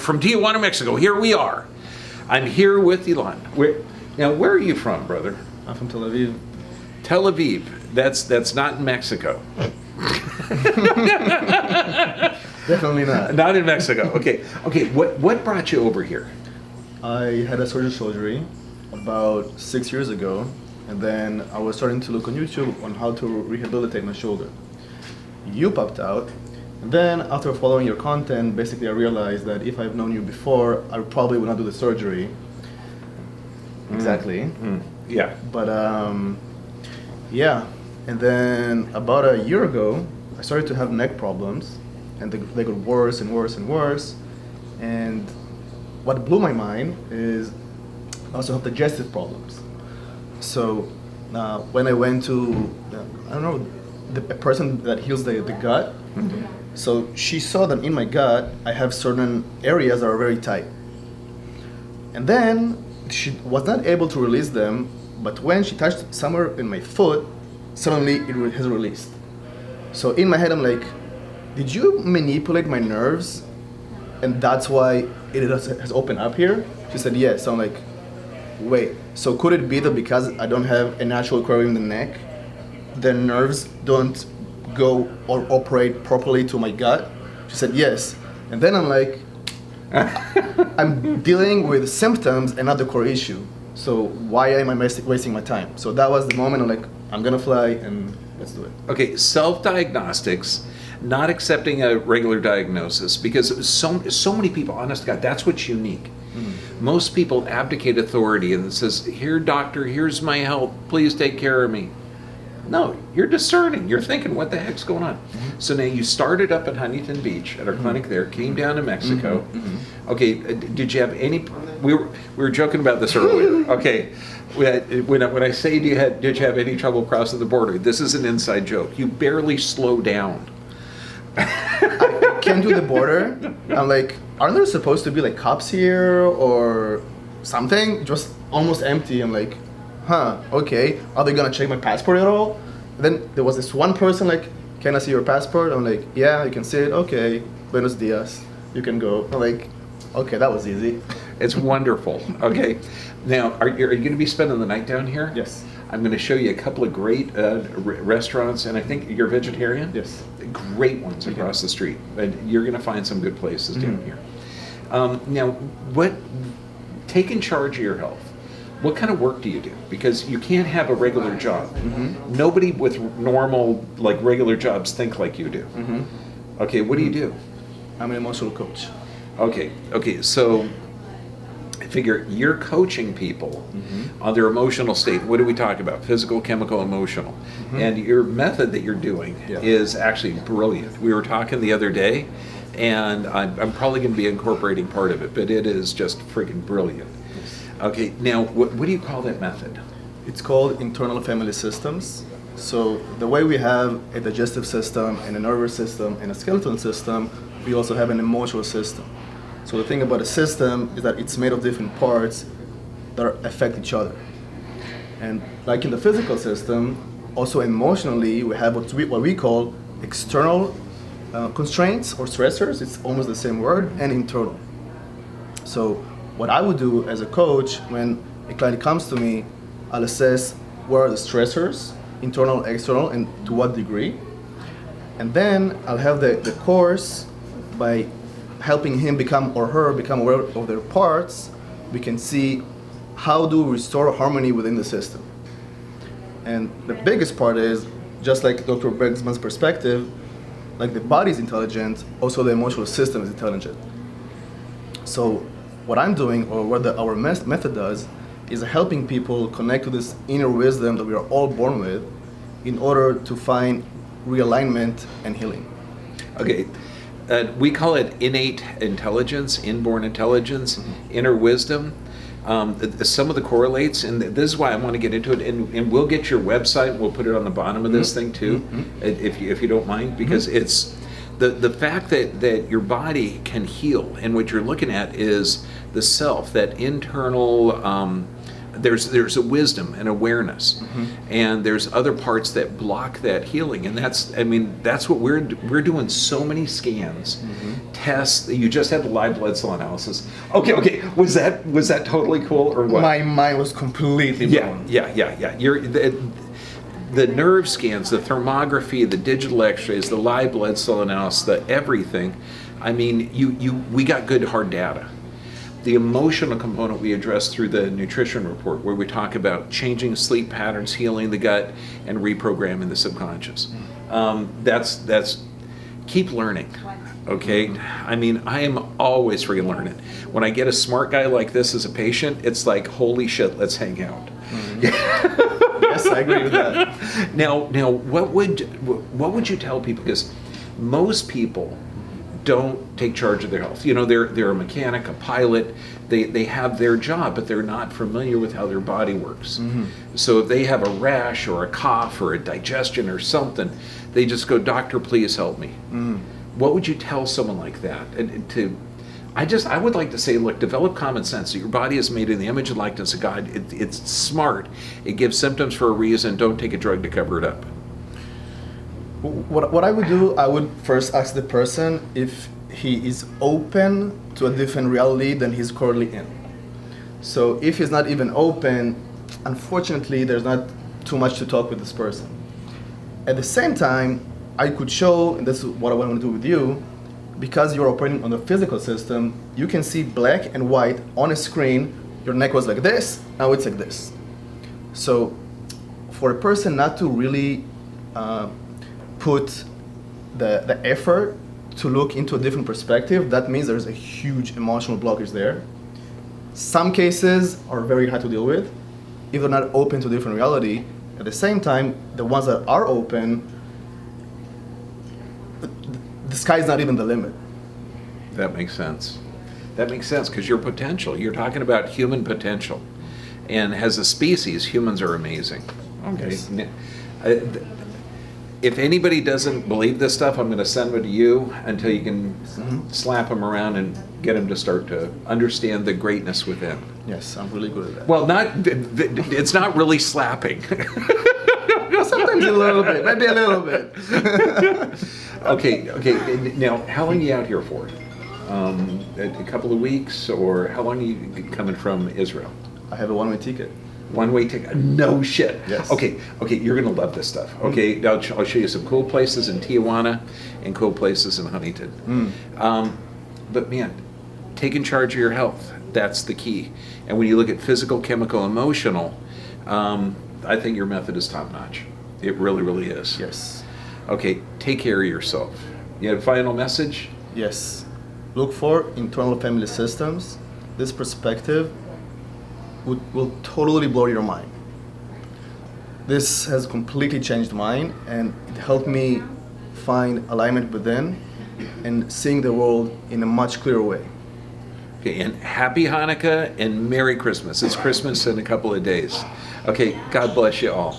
from Tijuana, Mexico. Here we are. I'm here with Ilan. Where are you from, brother? I'm from Tel Aviv. Tel Aviv. That's not in Mexico. Definitely not. Not in Mexico. Okay. What brought you over here? I had a surgery about 6 years ago, and then I was starting to look on YouTube on how to rehabilitate my shoulder. You popped out, and then after following your content, basically I realized that if I've known you before, I probably would not do the surgery. Exactly. Yeah. But yeah, and then about a year ago, I started to have neck problems, and they got worse and worse and worse. And what blew my mind is I also have digestive problems. So when I went to, I don't know, the person that heals the gut, so she saw that in my gut, I have certain areas that are very tight. And then she was not able to release them, but when she touched somewhere in my foot, suddenly it has released. So in my head, I'm like, did you manipulate my nerves? And that's why it has opened up here? She said, yes. So I'm like, wait, so could it be that because I don't have a natural aquarium in the neck, the nerves don't go or operate properly to my gut? She said, yes. And then I'm like, I'm dealing with symptoms and not the core issue. So why am I wasting my time? So that was the moment I'm like, I'm gonna fly and let's do it. Okay, self-diagnostics, not accepting a regular diagnosis, because so many people, honest to God, that's what's unique. Most people abdicate authority and says, here, doctor, here's my health, please take care of me. No, you're discerning. You're thinking, what the heck's going on? So now you started up at Huntington Beach at our clinic there, came down to Mexico. Okay, did you have any? We were joking about this earlier. Okay, when I say did you have any trouble crossing the border? This is an inside joke. You barely slow down. I came to the border. I'm like, aren't there supposed to be like cops here or something? It was almost empty. I'm like, okay, are they gonna check my passport at all? And then there was this one person like, can I see your passport? I'm like, yeah, you can see it. Okay, buenos dias, you can go. I'm like, okay, that was easy. It's wonderful. Okay, now are you going to be spending the night down here? Yes. I'm going to show you a couple of great restaurants, and I think you're vegetarian? Yes. Great ones across the street. And you're going to find some good places down here. Now, taking charge of your health, what kind of work do you do? Because you can't have a regular job. Nobody with normal, like regular jobs think like you do. Okay, what do you do? I'm an emotional coach. Okay, so I figure you're coaching people on their emotional state. What do we talk about? Physical, chemical, emotional. And your method that you're doing is actually brilliant. We were talking the other day, and I'm probably going to be incorporating part of it, but it is just freaking brilliant. Okay, now what do you call that method? It's called internal family systems. So the way we have a digestive system and a nervous system and a skeletal system, we also have an emotional system. So the thing about a system is that it's made of different parts that affect each other. And like in the physical system, also emotionally, we have what we call external constraints or stressors, it's almost the same word, and internal. So what I would do as a coach when a client comes to me, I'll assess what are the stressors, internal, external, and to what degree. And then I'll have the course by helping him or her become aware of their parts. We can see how do we restore harmony within the system. And the biggest part is, just like Dr. Bergman's perspective, like the body is intelligent, also the emotional system is intelligent. So what I'm doing, or what our method does, is helping people connect to this inner wisdom that we are all born with in order to find realignment and healing. Okay, we call it innate intelligence, inborn intelligence, inner wisdom. Some of the correlates, and this is why I want to get into it, and we'll get your website, we'll put it on the bottom of this thing too, if you don't mind, because it's the fact that your body can heal, and what you're looking at is the self, that internal there's a wisdom and awareness, and there's other parts that block that healing, and that's what we're doing. So many scans, tests. You just had the live blood cell analysis. Okay. Was that totally cool or what? My mind was completely blown. Yeah. The nerve scans, the thermography, the digital X-rays, the live blood cell analysis, the everything. I mean, we got good hard data. The emotional component we address through the nutrition report, where we talk about changing sleep patterns, healing the gut, and reprogramming the subconscious. That's keep learning, okay? I mean, I am always freaking learning. When I get a smart guy like this as a patient, it's like, holy shit, let's hang out. Yes, I agree with that. Now, what would you tell people? Because most people don't take charge of their health. You know, they're a mechanic, a pilot. They have their job, but they're not familiar with how their body works. So if they have a rash or a cough or a digestion or something, they just go, "Doctor, please help me." What would you tell someone like that? I would like to say, look, develop common sense. Your body is made in the image and likeness of God. It's smart. It gives symptoms for a reason. Don't take a drug to cover it up. What I would do, I would first ask the person if he is open to a different reality than he's currently in. So if he's not even open, unfortunately, there's not too much to talk with this person. At the same time, I could show, and this is what I want to do with you, because you're operating on the physical system, you can see black and white on a screen. Your neck was like this, now it's like this. So for a person not to really put the effort to look into a different perspective, that means there's a huge emotional blockage there. Some cases are very hard to deal with if they're not open to a different reality. At the same time, the ones that are open, the sky's not even the limit. That makes sense. That makes sense, because your potential, you're talking about human potential. And as a species, humans are amazing. Okay. Yes. If anybody doesn't believe this stuff, I'm going to send them to you until you can slap them around and get them to start to understand the greatness within. Yes, I'm really good at that. Well, it's not really slapping. Sometimes a little bit, maybe a little bit. Okay. Now, how long are you out here for? A couple of weeks, or how long are you coming from Israel? I have a one-way ticket. One-way ticket? No shit. Yes. Okay, you're gonna love this stuff. Okay, I'll show you some cool places in Tijuana and cool places in Huntington. But man, taking charge of your health, that's the key. And when you look at physical, chemical, emotional, I think your method is top-notch. It really, really is. Yes. Okay, take care of yourself. You have a final message? Yes. Look for internal family systems. This perspective will totally blow your mind. This has completely changed mine, and it helped me find alignment within and seeing the world in a much clearer way. Okay, and happy Hanukkah and Merry Christmas. It's Christmas in a couple of days. Okay, God bless you all.